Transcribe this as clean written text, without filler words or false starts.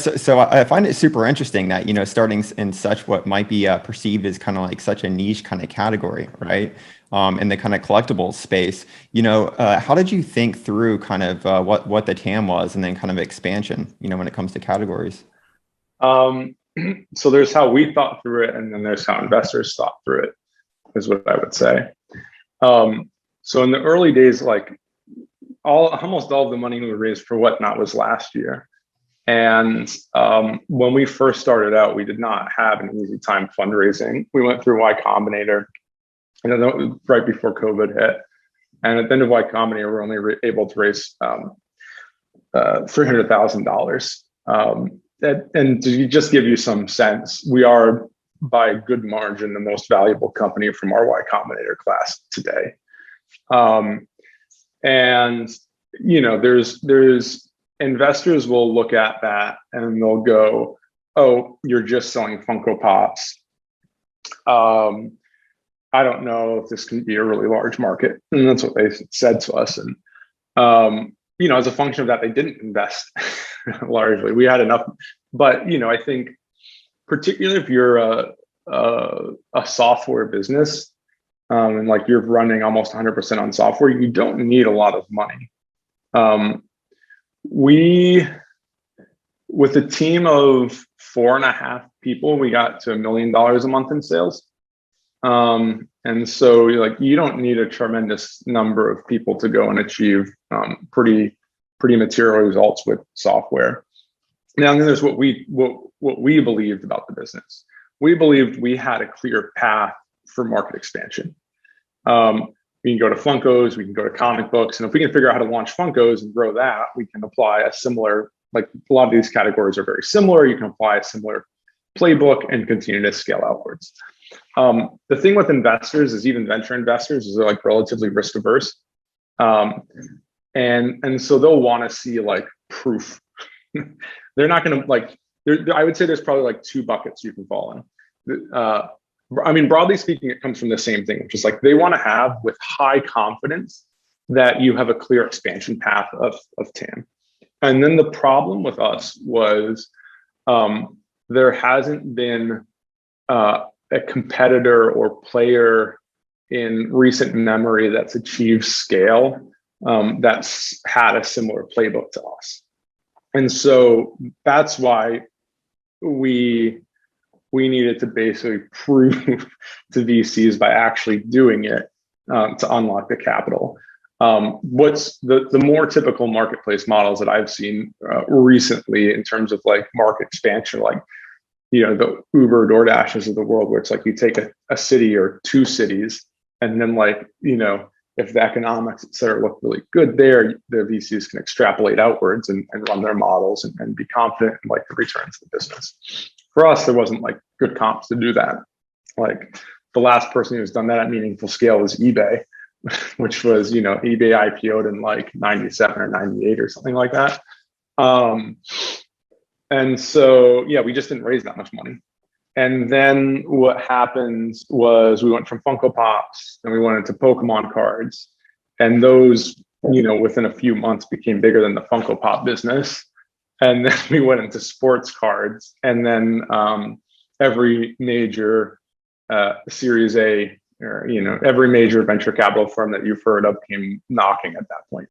So I find it super interesting that, starting in such what might be perceived as kind of like such a niche kind of category, right? In the kind of collectibles space, how did you think through kind of what the TAM was and then kind of expansion, when it comes to categories? Um, so there's how we thought through it, and then there's how investors thought through it, is what I would say. So in the early days, like almost all of the money we raised for Whatnot was last year. And when we first started out, we did not have an easy time fundraising. We went through Y Combinator, and then right before COVID hit. And at the end of Y Combinator, we were only able to raise $300,000. And to just give you some sense, we are by a good margin the most valuable company from our Y Combinator class today. And there's investors will look at that and they'll go, "Oh, you're just selling Funko Pops. I don't know if this can be a really large market." And that's what they said to us. And as a function of that, they didn't invest largely. We had enough, but I think particularly if you're a software business, and like you're running almost 100% on software, you don't need a lot of money. With a team of 4.5 people, we got to $1 million a month in sales. And so you don't need a tremendous number of people to go and achieve pretty material results with software. Now, then there's what we believed about the business. We believed we had a clear path for market expansion. We can go to Funkos, we can go to comic books, and if we can figure out how to launch Funkos and grow that, we can apply a similar, like a lot of these categories are very similar. You can apply a similar playbook and continue to scale outwards. The thing with investors is even venture investors is they're like relatively risk averse. And so they'll want to see like proof. They're not going to I would say there's probably like two buckets you can fall in. Broadly speaking, it comes from the same thing, which is like they want to have with high confidence that you have a clear expansion path of TAM. And then the problem with us was there hasn't been a competitor or player in recent memory that's achieved scale that's had a similar playbook to us. And so that's why we needed to basically prove to VCs by actually doing it to unlock the capital. What's the more typical marketplace models that I've seen recently in terms of like market expansion, like the Uber, DoorDashes of the world, where it's like you take a city or two cities, and then if the economics, et cetera, look really good there, the VCs can extrapolate outwards and run their models and be confident in like the returns of the business. For us, there wasn't like good comps to do that. Like the last person who's done that at meaningful scale was eBay, which was, eBay IPO'd in like 97 or 98 or something like that. And so, yeah, we just didn't raise that much money. And then what happened was we went from Funko Pops and we went into Pokemon cards. And those, within a few months became bigger than the Funko Pop business. And then we went into sports cards. And then every major Series A or, every major venture capital firm that you've heard of came knocking at that point.